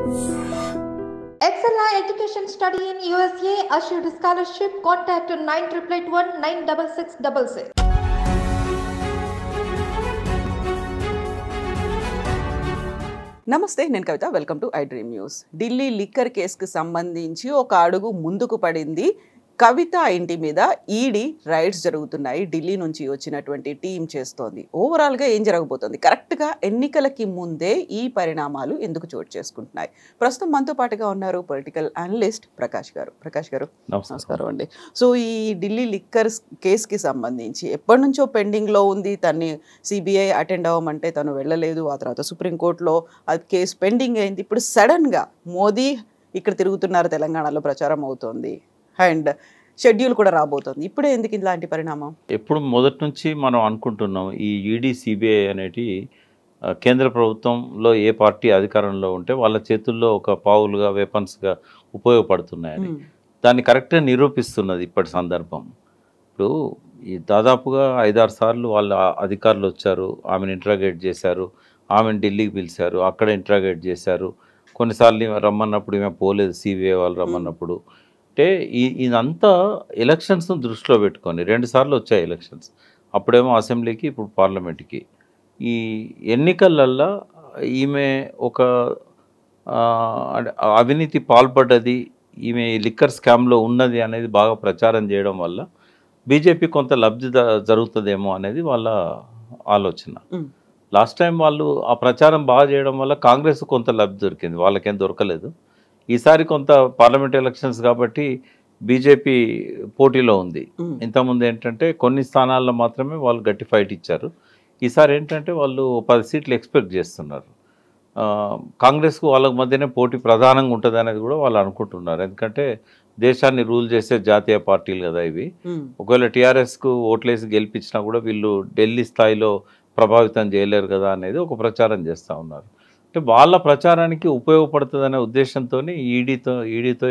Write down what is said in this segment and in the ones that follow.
Excella Education Study in USA assured scholarship. Contact 9881 96666. నమస్తే, నేను Kavitha. Welcome to I dream news. Delhi liquor కేసుకు సంబంధించి ఒక అడుగు ముందుకు పడింది. కవిత ఇంటి మీద ఈడీ రైడ్స్ జరుగుతున్నాయి. ఢిల్లీ నుంచి వచ్చినటువంటి టీం చేస్తోంది. ఓవరాల్గా ఏం జరగబోతోంది? కరెక్ట్గా ఎన్నికలకి ముందే ఈ పరిణామాలు ఎందుకు చోటు చేసుకుంటున్నాయి? ప్రస్తుతం మనతో పాటుగా ఉన్నారు పొలిటికల్ అనలిస్ట్ ప్రకాష్ గారు. ప్రకాష్ గారు నమస్కారం అండి. సో ఈ ఢిల్లీ లిక్కర్ కేసుకి సంబంధించి ఎప్పటి నుంచో పెండింగ్లో ఉంది. తన్ని సిబిఐ అటెండ్ అవ్వమంటే తను వెళ్ళలేదు. ఆ తర్వాత సుప్రీంకోర్టులో అది కేసు పెండింగ్ అయింది. ఇప్పుడు సడన్గా మోదీ ఇక్కడ తిరుగుతున్నారు, తెలంగాణలో ప్రచారం అవుతోంది అండ్ షెడ్యూల్ కూడా రాబోతోంది. ఇప్పుడే ఎందుకు ఇలాంటి పరిణామం? ఎప్పుడు మొదటి నుంచి మనం అనుకుంటున్నాం ఈ ఈడీ సిబిఐ అనేటి కేంద్ర ప్రభుత్వంలో ఏ పార్టీ అధికారంలో ఉంటే వాళ్ళ చేతుల్లో ఒక పావులుగా వెపన్స్గా ఉపయోగపడుతున్నాయని దాన్ని కరెక్ట్గా నిరూపిస్తున్నది ఇప్పటి సందర్భం. ఇప్పుడు ఈ దాదాపుగా 5-6 సార్లు వాళ్ళ అధికారులు వచ్చారు, ఆమెను ఇంట్రాగేట్ చేశారు, ఆమెను ఢిల్లీకి పిలిచారు, అక్కడ ఇంట్రాగేట్ చేశారు. కొన్నిసార్లు రమ్మన్నప్పుడు ఈమె పోలేదు, సిబిఐ వాళ్ళు రమ్మన్నప్పుడు. అంటే ఇదంతా ఎలక్షన్స్ను దృష్టిలో పెట్టుకొని 2 సార్లు వచ్చాయి ఎలక్షన్స్. అప్పుడేమో అసెంబ్లీకి, ఇప్పుడు పార్లమెంట్కి. ఈ ఎన్నికలల్లో ఈమె ఒక అవినీతి పాల్పడ్డది, ఈమె లిక్కర్ స్కామ్లో ఉన్నది అనేది బాగా ప్రచారం చేయడం వల్ల బీజేపీ కొంత లబ్ధి జరుగుతుందేమో అనేది వాళ్ళ ఆలోచన. లాస్ట్ టైం వాళ్ళు ఆ ప్రచారం బాగా చేయడం వల్ల కాంగ్రెస్ కొంత లబ్ధి దొరికింది, వాళ్ళకేం దొరకలేదు. ఈసారి కొంత పార్లమెంట్ ఎలక్షన్స్ కాబట్టి బీజేపీ పోటీలో ఉంది. ఇంతకుముందు ఏంటంటే కొన్ని స్థానాల్లో మాత్రమే వాళ్ళు గట్టి ఫైట్ ఇచ్చారు. ఈసారి ఏంటంటే వాళ్ళు 10 సీట్లు ఎక్స్పెక్ట్ చేస్తున్నారు. కాంగ్రెస్కు వాళ్ళకి మధ్యనే పోటీ ప్రధానంగా ఉంటుంది అనేది కూడా వాళ్ళు అనుకుంటున్నారు. ఎందుకంటే దేశాన్ని రూల్ చేసే జాతీయ పార్టీలు కదా ఇవి. ఒకవేళ టీఆర్ఎస్కు ఓట్లేసి గెలిపించినా కూడా వీళ్ళు ఢిల్లీ స్థాయిలో ప్రభావితం చేయలేరు కదా అనేది ఒక ప్రచారం చేస్తూ ఉన్నారు. అంటే వాళ్ళ ప్రచారానికి ఉపయోగపడుతుందనే ఉద్దేశంతో ఈడీతో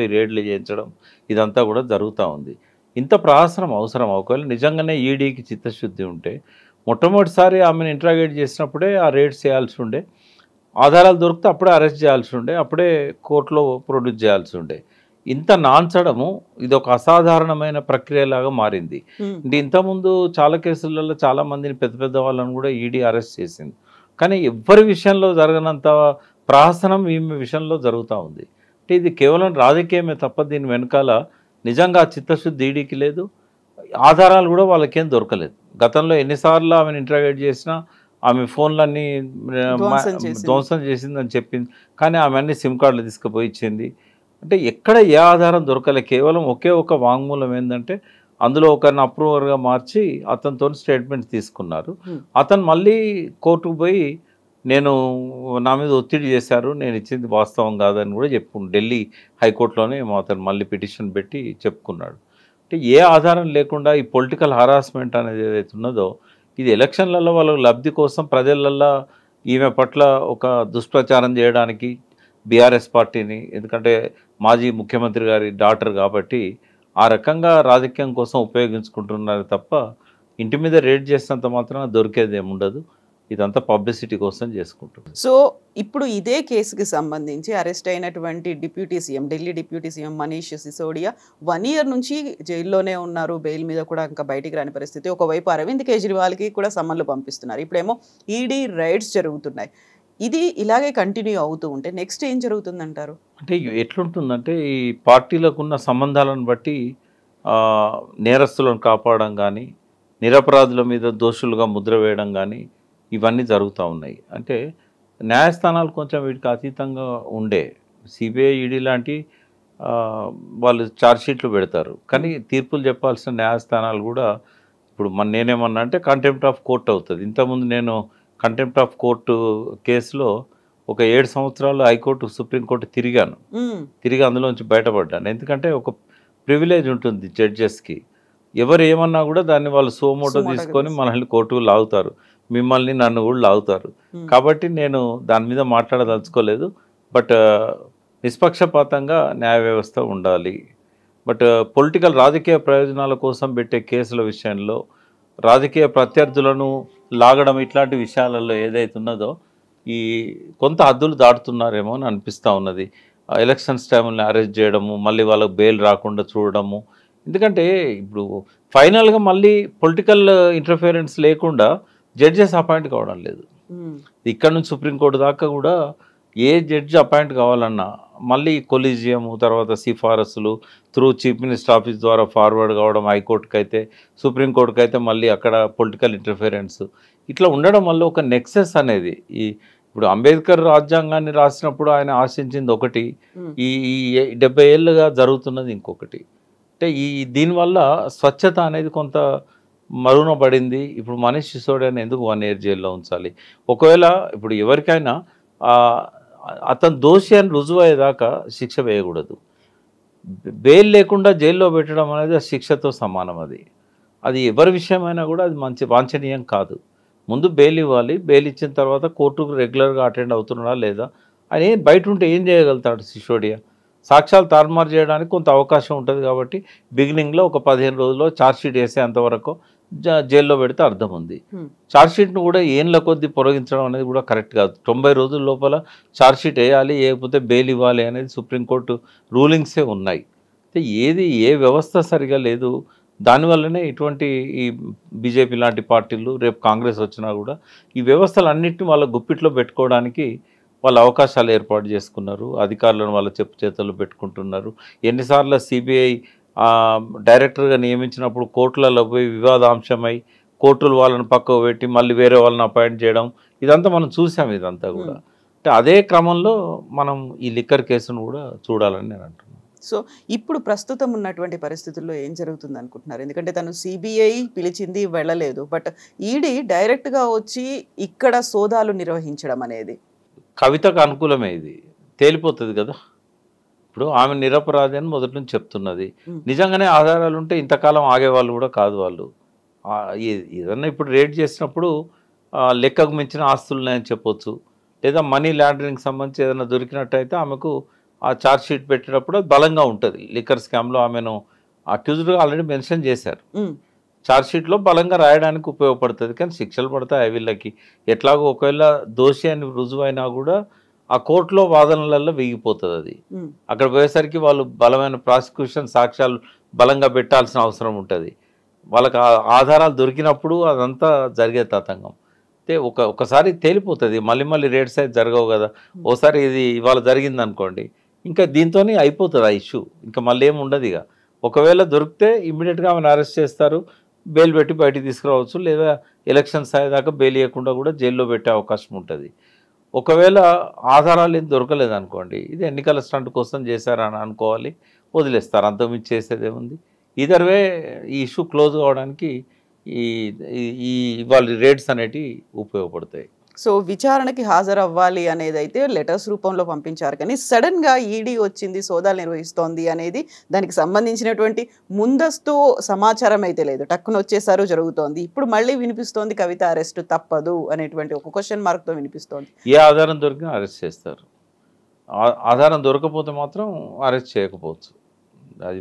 ఈ రేడ్లు చేయించడం ఇదంతా కూడా జరుగుతూ ఉంది. ఇంత ప్రహసనం అవసరం? ఒకవేళ నిజంగానే ఈడీకి చిత్తశుద్ధి ఉంటే మొట్టమొదటిసారి ఆమెను ఇంట్రాగేట్ చేసినప్పుడే ఆ రేడ్స్ చేయాల్సి ఉండే, ఆధారాలు దొరికితే అప్పుడే అరెస్ట్ చేయాల్సి ఉండే, అప్పుడే కోర్టులో ప్రొడ్యూస్ చేయాల్సి ఉండే. ఇంత నాంచడము ఇది ఒక అసాధారణమైన ప్రక్రియలాగా మారింది. అంటే ఇంతకుముందు చాలా కేసులలో చాలామందిని పెద్ద పెద్ద వాళ్ళని కూడా ఈడీ అరెస్ట్ చేసింది. కానీ ఎవ్వరి విషయంలో జరగనంత ప్రహసనం ఈమె విషయంలో జరుగుతూ ఉంది. అంటే ఇది కేవలం రాజకీయమే తప్ప దీని వెనకాల నిజంగా చిత్తశుద్ధి ఈడీకి లేదు, ఆధారాలు కూడా వాళ్ళకేం దొరకలేదు. గతంలో ఎన్నిసార్లు ఆమెను ఇంట్రాగేట్ చేసినా ఆమె ఫోన్లన్నీ ధ్వంసం చేసిందని చెప్పింది, కానీ ఆమె అన్ని సిమ్ కార్డులు తీసుకుపోయి ఇచ్చింది. అంటే ఎక్కడ ఏ ఆధారం దొరకలే. కేవలం ఒకే ఒక వాంగ్మూలం ఏంటంటే అందులో ఒకరిని అప్రూవర్గా మార్చి అతనితో స్టేట్మెంట్స్ తీసుకున్నారు. అతను మళ్ళీ కోర్టుకు పోయి నా మీద ఒత్తిడి చేశారు, నేను ఇచ్చింది వాస్తవం కాదని కూడా చెప్పుకున్నాడు. ఢిల్లీ హైకోర్టులోనే అతను మళ్ళీ పిటిషన్ పెట్టి చెప్పుకున్నాడు. అంటే ఏ ఆధారం లేకుండా ఈ పొలిటికల్ హరాస్మెంట్ అనేది ఏదైతే ఉన్నదో ఇది ఎలక్షన్లలో వాళ్ళ లబ్ధి కోసం ప్రజలల్లో ఈమె పట్ల ఒక దుష్ప్రచారం చేయడానికి బీఆర్ఎస్ పార్టీని, ఎందుకంటే మాజీ ముఖ్యమంత్రి గారి డాటర్ కాబట్టి ఆ రకంగా రాజకీయం కోసం ఉపయోగించుకుంటున్నారు తప్ప ఇంటి మీద రేడ్ చేసినంత మాత్రం దొరికేది ఏముండదు. ఇదంతా పబ్లిసిటీ కోసం చేసుకుంటుంది. సో ఇప్పుడు ఇదే కేసుకి సంబంధించి అరెస్ట్ అయినటువంటి deputy CM, Delhi deputy CM Manish Sisodia 1 year నుంచి జైల్లోనే ఉన్నారు. బెయిల్ మీద కూడా ఇంకా బయటికి రాని పరిస్థితి. ఒకవైపు అరవింద్ కేజ్రీవాల్కి కూడా సమ్మన్లు పంపిస్తున్నారు. ఇప్పుడేమో ఈడీ రైడ్స్ జరుగుతున్నాయి. ఇది ఇలాగే కంటిన్యూ అవుతూ ఉంటే నెక్స్ట్ ఏం జరుగుతుందంటారు? అంటే ఎట్లుంటుందంటే ఈ పార్టీలకు ఉన్న సంబంధాలను బట్టి నేరస్తులను కాపాడడం కానీ, నిరపరాధుల మీద దోషులుగా ముద్ర వేయడం కానీ ఇవన్నీ జరుగుతూ ఉన్నాయి. అంటే న్యాయస్థానాలు కొంచెం వీటికి అతీతంగా ఉండే. సిబిఐ, ఈడీ లాంటి వాళ్ళు ఛార్జ్షీట్లు పెడతారు, కానీ తీర్పులు చెప్పాల్సిన న్యాయస్థానాలు కూడా ఇప్పుడు నేనేమన్నా అంటే కంటెంప్ట్ ఆఫ్ కోర్ట్ అవుతుంది. ఇంతకుముందు నేను కంటెంప్ట్ ఆఫ్ కోర్టు కేసులో ఒక 7 సంవత్సరాలు హైకోర్టు, సుప్రీంకోర్టు తిరిగి అందులోంచి బయటపడ్డాను. ఎందుకంటే ఒక ప్రివిలేజ్ ఉంటుంది జడ్జెస్కి. ఎవరు ఏమన్నా కూడా దాన్ని వాళ్ళు సోమోటో తీసుకొని మనల్ని కోర్టుకు లాగుతారు, మిమ్మల్ని నన్ను కూడా లాగుతారు. కాబట్టి నేను దాని మీద మాట్లాడదలుచుకోలేదు. బట్ నిష్పక్షపాతంగా న్యాయ వ్యవస్థ ఉండాలి. బట్ పొలిటికల్ రాజకీయ ప్రయోజనాల కోసం పెట్టే కేసుల విషయంలో రాజకీయ ప్రత్యర్థులను లాగడం ఇట్లాంటి విషయాలలో ఏదైతే ఉన్నదో ఈ కొంత హద్దులు దాటుతున్నారేమో అని అనిపిస్తూ ఉన్నది. ఎలక్షన్స్ టైంలో అరెస్ట్ చేయడము, మళ్ళీ వాళ్ళకి బెయిల్ రాకుండా చూడడము. ఎందుకంటే ఇప్పుడు ఫైనల్గా మళ్ళీ పొలిటికల్ ఇంటర్ఫియరెన్స్ లేకుండా జడ్జెస్ అపాయింట్ కావడం లేదు. ఇక్కడ నుంచి సుప్రీంకోర్టు దాకా కూడా ఏ జడ్జి అపాయింట్ కావాలన్నా మళ్ళీ కొలీజియము, తర్వాత సిఫారసులు త్రూ చీఫ్ మినిస్టర్ ఆఫీస్ ద్వారా ఫార్వర్డ్ కావడం హైకోర్టుకి అయితే, సుప్రీంకోర్టుకి అయితే మళ్ళీ అక్కడ పొలిటికల్ ఇంటర్ఫియరెన్స్ ఇట్లా ఉండడం వల్ల ఒక నెక్సెస్ అనేది ఇప్పుడు అంబేద్కర్ రాజ్యాంగాన్ని రాసినప్పుడు ఆయన ఆశించింది ఒకటి, ఈ 70 ఏళ్ళుగా జరుగుతున్నది ఇంకొకటి. అంటే దీనివల్ల స్వచ్ఛత అనేది కొంత మరుగున పడింది. ఇప్పుడు మనీష్ సిసోడియాని ఎందుకు 1 year జైల్లో ఉంచాలి? ఒకవేళ ఇప్పుడు ఎవరికైనా అతను దోషి అని రుజువయ్యేదాకా శిక్ష వేయకూడదు. బెయిల్ లేకుండా జైల్లో పెట్టడం అనేది ఆ శిక్షతో సమానం. అది ఎవరి విషయమైనా కూడా అది వాంఛనీయం కాదు. ముందు బెయిల్ ఇవ్వాలి. బెయిల్ ఇచ్చిన తర్వాత కోర్టుకు రెగ్యులర్గా అటెండ్ అవుతున్నాడా లేదా, ఆయన బయట ఉంటే ఏం చేయగలుగుతాడు సిసోడియా? సాక్ష్యాలు తారుమారు చేయడానికి కొంత అవకాశం ఉంటుంది కాబట్టి బిగినింగ్లో ఒక 15 రోజుల్లో ఛార్జ్షీట్ వేసేంతవరకు జైల్లో పెడితే అర్థం ఉంది. ఛార్జ్షీట్ను కూడా ఏళ్ళ కొద్దీ పొరగించడం అనేది కూడా కరెక్ట్ కాదు. 90 రోజుల లోపల ఛార్జ్షీట్ వేయాలి, లేకపోతే బెయిల్ ఇవ్వాలి అనేది సుప్రీంకోర్టు రూలింగ్సే ఉన్నాయి. ఏ వ్యవస్థ సరిగా లేదు. దానివల్లనే ఇటువంటి ఈ బీజేపీ లాంటి పార్టీలు, రేపు కాంగ్రెస్ వచ్చినా కూడా ఈ వ్యవస్థలన్నింటినీ వాళ్ళ గుప్పిట్లో పెట్టుకోవడానికి వాళ్ళు అవకాశాలు ఏర్పాటు చేసుకున్నారు. అధికారులను వాళ్ళ చెప్పు చేతుల్లో పెట్టుకుంటున్నారు. ఎన్నిసార్లు సిబిఐ డైరెక్టర్గా నియమించినప్పుడు కోర్టులలో పోయి వివాదాంశమై కోర్టులు వాళ్ళని పక్కకు పెట్టి మళ్ళీ వేరే వాళ్ళని అపాయింట్ చేయడం, ఇదంతా మనం చూసాం. ఇదంతా కూడా అంటే అదే క్రమంలో మనం ఈ లిక్కర్ కేసును కూడా చూడాలని నేను అంటున్నాను. సో ఇప్పుడు ప్రస్తుతం ఉన్నటువంటి పరిస్థితుల్లో ఏం జరుగుతుంది అనుకుంటున్నారు? ఎందుకంటే తను సిబిఐ పిలిచింది, వెళ్ళలేదు. బట్ ఈడీ డైరెక్ట్గా వచ్చి ఇక్కడ సోదాలు నిర్వహించడం అనేది కవితకు అనుకూలమే. ఇది తేలిపోతుంది కదా. ఇప్పుడు ఆమె నిరపరాధి అని మొదటి నుంచి చెప్తున్నది. నిజంగానే ఆధారాలు ఉంటే ఇంతకాలం ఆగేవాళ్ళు కూడా కాదు. వాళ్ళు ఏదన్నా ఇప్పుడు రేడ్ చేసినప్పుడు లెక్కకు మించిన ఆస్తులున్నాయని చెప్పొచ్చు, లేదా మనీ లాండరింగ్ సంబంధించి ఏదైనా దొరికినట్టయితే ఆమెకు ఆ ఛార్జ్ షీట్ పెట్టేటప్పుడు అది బలంగా ఉంటుంది. లిక్కర్ స్కామ్లో ఆమెను అక్యూజ్డ్గా ఆల్రెడీ మెన్షన్ చేశారు. ఛార్జ్ షీట్లో బలంగా రాయడానికి ఉపయోగపడుతుంది. కానీ శిక్షలు పడతాయి వీళ్ళకి. ఎట్లాగో ఒకవేళ దోషి అని రుజువైనా కూడా ఆ కోర్టులో వాదనలలో వీగిపోతుంది. అది అక్కడ పోయేసరికి వాళ్ళు బలమైన ప్రాసిక్యూషన్ సాక్ష్యాలు బలంగా పెట్టాల్సిన అవసరం ఉంటుంది. వాళ్ళకి ఆధారాలు దొరికినప్పుడు అదంతా జరిగే తతంగం. అయితే ఒకసారి తేలిపోతుంది. మళ్ళీ రేట్స్ అయితే జరగవు కదా. ఓసారి ఇది ఇవాళ జరిగింది అనుకోండి, ఇంకా దీంతోనే అయిపోతుంది ఆ ఇష్యూ. ఇంకా మళ్ళీ ఏమి ఉండదు. ఇక ఒకవేళ దొరికితే ఇమ్మీడియట్గా ఆమెను అరెస్ట్ చేస్తారు, బెయిల్ పెట్టి బయటికి తీసుకురావచ్చు, లేదా ఎలక్షన్స్ అయ్యేదాకా బెయిల్ ఇవ్వకుండా కూడా జైల్లో పెట్టే అవకాశం ఉంటుంది. ఒకవేళ ఆధారాలు ఏం దొరకలేదు అనుకోండి, ఇది ఎన్నికల స్టంట్ కోసం చేశారని అనుకోవాలి, వదిలేస్తారు. అంతకుమించి చేసేది ఏముంది? ఇదర్ వే ఈ ఇష్యూ క్లోజ్ కావడానికి ఇవాళ రేట్స్ అనేటివి ఉపయోగపడతాయి. సో విచారణకి హాజరవ్వాలి అనేది అయితే లెటర్స్ రూపంలో పంపించారు. కానీ సడన్గా ఈడీ వచ్చింది, సోదాలు నిర్వహిస్తోంది అనేది దానికి సంబంధించినటువంటి ముందస్తు సమాచారం అయితే లేదు. టక్కున వచ్చేసారు, జరుగుతోంది. ఇప్పుడు మళ్ళీ వినిపిస్తోంది కవిత అరెస్ట్ తప్పదు అనేటువంటి ఒక క్వశ్చన్ మార్క్తో వినిపిస్తోంది. ఏ ఆధారం దొరికినా అరెస్ట్ చేస్తారు. ఆధారం దొరకపోతే మాత్రం అరెస్ట్ చేయకపోవచ్చు. అది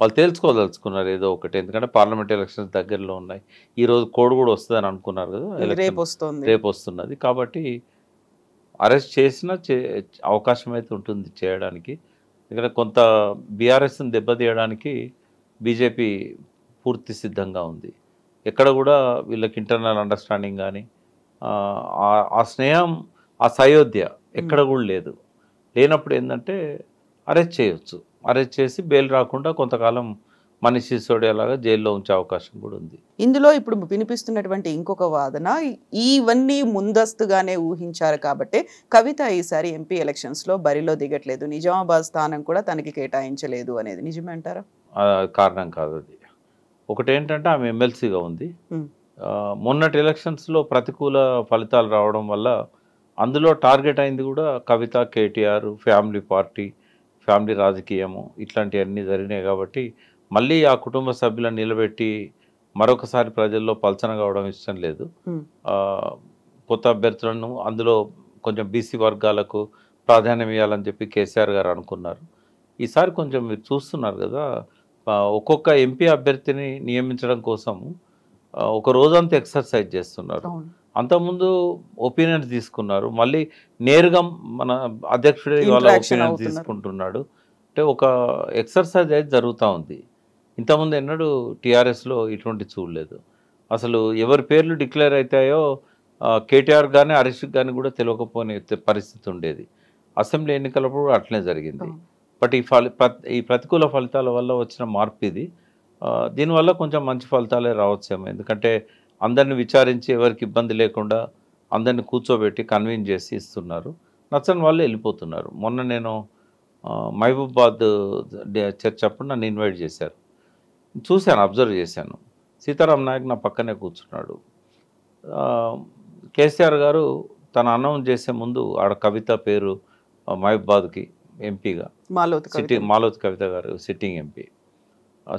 వాళ్ళు తేల్చుకోదలుచుకున్నారు ఏదో ఒకటి. ఎందుకంటే పార్లమెంట్ ఎలక్షన్స్ దగ్గరలో ఉన్నాయి. ఈరోజు కోడ్ కూడా వస్తుందని అనుకున్నారు కదా, రేపు వస్తున్నది. కాబట్టి అరెస్ట్ చేసిన అవకాశం అయితే ఉంటుంది చేయడానికి. ఎందుకంటే కొంత బీఆర్ఎస్ని దెబ్బతీయడానికి బీజేపీ పూర్తి సిద్ధంగా ఉంది. ఎక్కడ కూడా వీళ్ళకి ఇంటర్నల్ అండర్స్టాండింగ్ కానీ ఆ స్నేహం, ఆ సయోధ్య ఎక్కడ కూడా లేదు. లేనప్పుడు ఏంటంటే అరెస్ట్ చేయొచ్చు. అరెస్ట్ చేసి బెయిల్ రాకుండా కొంతకాలం మనీష్ సిసోడియా లాగా జైల్లో ఉంచే అవకాశం కూడా ఉంది. ఇందులో ఇప్పుడు వినిపిస్తున్నటువంటి ఇంకొక వాదన, ఇవన్నీ ముందస్తుగానే ఊహించారు కాబట్టి కవిత ఈసారి ఎంపీ ఎలక్షన్స్లో బరిలో దిగట్లేదు, నిజామాబాద్ స్థానం కూడా తనకి కేటాయించలేదు అనేది నిజమే అంటారా? కారణం కాదు అది. ఒకటేంటంటే ఆమె ఎమ్మెల్సీగా ఉంది. మొన్నటి ఎలక్షన్స్లో ప్రతికూల ఫలితాలు రావడం వల్ల అందులో టార్గెట్ అయింది కూడా కవిత, కేటీఆర్, ఫ్యామిలీ పార్టీ, ఫ్యామిలీ రాజకీయము, ఇట్లాంటివన్నీ జరిగినాయి. కాబట్టి మళ్ళీ ఆ కుటుంబ సభ్యులను నిలబెట్టి మరొకసారి ప్రజల్లో పలచన కావడం ఇష్టం లేదు. కొత్త అభ్యర్థులను, అందులో కొంచెం బీసీ వర్గాలకు ప్రాధాన్యం ఇవ్వాలని చెప్పి కేసీఆర్ గారు అనుకున్నారు. ఈసారి కొంచెం మీరు చూస్తున్నారు కదా, ఒక్కొక్క ఎంపీ అభ్యర్థిని నియమించడం కోసం ఒక రోజంతా ఎక్సర్సైజ్ చేస్తున్నారు. అంతకుముందు ఒపీనియన్స్ తీసుకున్నారు, మళ్ళీ నేరుగా మన అధ్యక్షుడే వాళ్ళ ఒపీనియన్స్ తీసుకుంటున్నాడు. అంటే ఒక ఎక్సర్సైజ్ అయితే జరుగుతూ ఉంది. ఇంతకుముందు ఎన్నడూ టీఆర్ఎస్లో ఇటువంటి చూడలేదు. అసలు ఎవరి పేర్లు డిక్లేర్ అవుతాయో కేటీఆర్ కానీ హరీష్ కానీ కూడా తెలియకపోని పరిస్థితి ఉండేది. అసెంబ్లీ ఎన్నికలప్పుడు అట్లనే జరిగింది. బట్ ఈ ప్రతికూల ఫలితాల వల్ల వచ్చిన మార్పు ఇది. దీనివల్ల కొంచెం మంచి ఫలితాలే రావచ్చేమో. ఎందుకంటే అందరిని విచారించి ఎవరికి ఇబ్బంది లేకుండా అందరిని కూర్చోబెట్టి కన్విన్స్ చేసి ఇస్తున్నారు. నచ్చని వాళ్ళు వెళ్ళిపోతున్నారు. మొన్న నేను మహబూబాబాద్ చర్చ్ అప్పుడు నన్ను ఇన్వైట్ చేశారు. చూశాను, అబ్జర్వ్ చేశాను. సీతారాం నాయక్ నా పక్కనే కూర్చున్నాడు. కేసీఆర్ గారు తన అనౌన్స్ చేసే ముందు ఆడ కవిత పేరు మహబూబాబాద్కి ఎంపీగా మాలోత్ కవిత గారు సిట్టింగ్ ఎంపీ.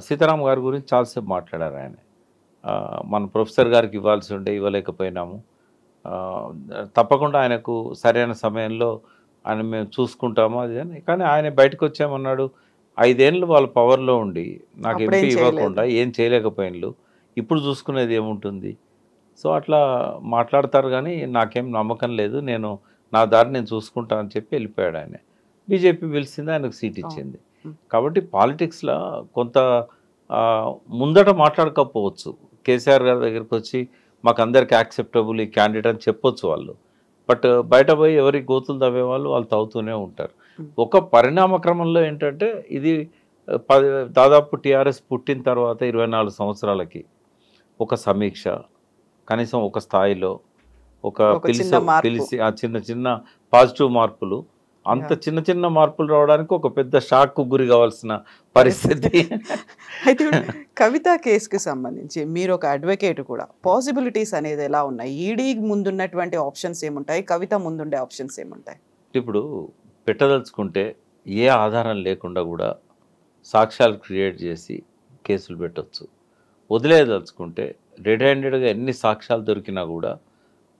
సీతారాం గారి గురించి చాలాసేపు మాట్లాడారు ఆయన. మన ప్రొఫెసర్ గారికి ఇవ్వాల్సి ఉండే ఇవ్వలేకపోయినాము, తప్పకుండా ఆయనకు సరైన సమయంలో ఆయన మేము చూసుకుంటాము అది అని. కానీ ఆయన బయటకు వచ్చామన్నాడు. 5 ఏళ్ళు వాళ్ళ పవర్లో ఉండి నాకు ఎంపీ ఇవ్వకుండా ఏం చేయలేకపోయినలు, ఇప్పుడు చూసుకునేది ఏముంటుంది. సో అట్లా మాట్లాడతారు కానీ నాకేం నమ్మకం లేదు, నేను నా దారి నేను చూసుకుంటా అని చెప్పి వెళ్ళిపోయాడు ఆయన. బీజేపీ పిలిచింది, ఆయనకు సీట్ ఇచ్చింది. కాబట్టి పాలిటిక్స్లో కొంత ముందట మాట్లాడకపోవచ్చు. కేసీఆర్ గారి దగ్గరికి వచ్చి మాకు అందరికి యాక్సెప్టబుల్ ఈ క్యాండిడేట్ అని చెప్పొచ్చు వాళ్ళు. బట్ బయట పోయి ఎవరి గోతులు తవ్వే వాళ్ళు తవ్వుతూనే ఉంటారు. ఒక పరిణామ క్రమంలో ఏంటంటే ఇది దాదాపు టీఆర్ఎస్ పుట్టిన తర్వాత 24 సంవత్సరాలకి ఒక సమీక్ష, కనీసం ఒక స్థాయిలో ఒక పిలిచి ఆ చిన్న చిన్న పాజిటివ్ మార్పులు, అంత చిన్న చిన్న మార్పులు రావడానికి ఒక పెద్ద షాక్ గురి కావాల్సిన పరిస్థితి. అయితే కవిత కేసుకి సంబంధించి మీరు ఒక అడ్వకేట్ కూడా, పాసిబిలిటీస్ అనేది ఎలా ఉన్నాయి? ఈడీ ముందున్నటువంటి ఆప్షన్స్ ఏముంటాయి, కవిత ముందుండే ఆప్షన్స్ ఏముంటాయి? ఇప్పుడు పెట్టదలుచుకుంటే ఏ ఆధారం లేకుండా కూడా సాక్ష్యాలు క్రియేట్ చేసి కేసులు పెట్టవచ్చు. వదిలేదలుచుకుంటే రెడ్ హ్యాండెడ్గా ఎన్ని సాక్ష్యాలు దొరికినా కూడా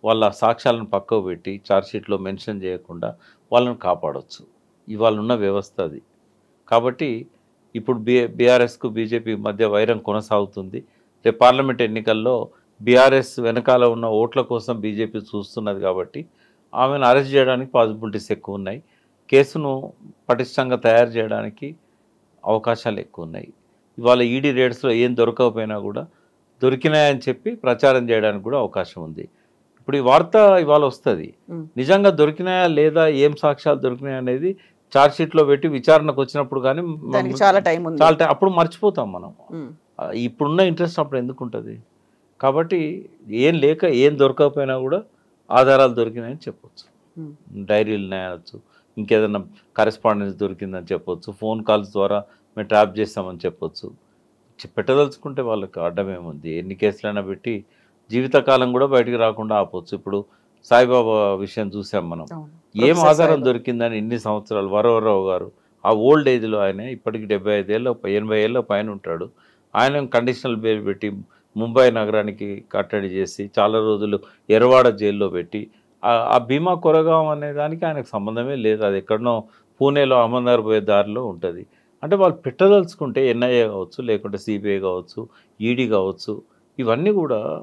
వాళ్ళ సాక్ష్యాలను పక్కకు పెట్టి ఛార్జ్షీట్లో మెన్షన్ చేయకుండా వాళ్ళని కాపాడవచ్చు. ఇవాళ ఉన్న వ్యవస్థ అది. కాబట్టి ఇప్పుడు బీఆర్ఎస్కు బీజేపీ మధ్య వైరం కొనసాగుతుంది. రేపు పార్లమెంట్ ఎన్నికల్లో బీఆర్ఎస్ వెనకాల ఉన్న ఓట్ల కోసం బీజేపీ చూస్తున్నది. కాబట్టి ఆమెను అరెస్ట్ చేయడానికి పాసిబిలిటీస్ ఎక్కువ ఉన్నాయి. కేసును పటిష్టంగా తయారు చేయడానికి అవకాశాలు ఎక్కువ ఉన్నాయి. ఇవాళ ఈడీ రేడ్స్లో ఏం దొరకకపోయినా కూడా దొరికినాయని చెప్పి ప్రచారం చేయడానికి కూడా అవకాశం ఉంది. ఇప్పుడు ఈ వార్త ఇవాళ వస్తుంది, నిజంగా దొరికినాయా లేదా, ఏం సాక్ష్యాలు దొరికినాయా అనేది ఛార్జ్షీట్లో పెట్టి విచారణకు వచ్చినప్పుడు కానీ చాలా టైం అప్పుడు మర్చిపోతాం మనం. ఇప్పుడున్న ఇంట్రెస్ట్ అప్పుడు ఎందుకు ఉంటుంది? కాబట్టి ఏం లేక ఏం దొరకకపోయినా కూడా ఆధారాలు దొరికినాయని చెప్పొచ్చు. డైరీలు నేయచ్చు, ఇంకేదైనా కరెస్పాండెన్స్ దొరికిందని చెప్పొచ్చు, ఫోన్ కాల్స్ ద్వారా మేము ట్రాప్ చేస్తామని చెప్పొచ్చు. పెట్టదలుచుకుంటే వాళ్ళకి అడ్డమేముంది? ఎన్ని కేసులైనా పెట్టి జీవితకాలం కూడా బయటికి రాకుండా ఆపొచ్చు. ఇప్పుడు సాయిబాబా విషయం చూసాం మనం. ఏం ఆధారం దొరికిందని ఇన్ని సంవత్సరాలు వరవరరావు గారు ఆ ఓల్డ్ ఏజ్లో, ఆయన ఇప్పటికి 75 ఏళ్ళ 80 ఏళ్ళ పైన ఉంటాడు. ఆయన కండిషనల్ బెయిల్ పెట్టి ముంబై నగరానికి కట్టడి చేసి చాలా రోజులు ఎర్రవాడ జైల్లో పెట్టి, ఆ భీమా కొరగాం అనే దానికి ఆయనకు సంబంధమే లేదు. అది ఎక్కడనో పూణేలో అహ్మద్నగర్ పోయే దారిలో ఉంటుంది. అంటే వాళ్ళు పెట్టదలుచుకుంటే ఎన్ఐఏ కావచ్చు, లేకుంటే సిబిఐ కావచ్చు, ఈడీ కావచ్చు, ఇవన్నీ కూడా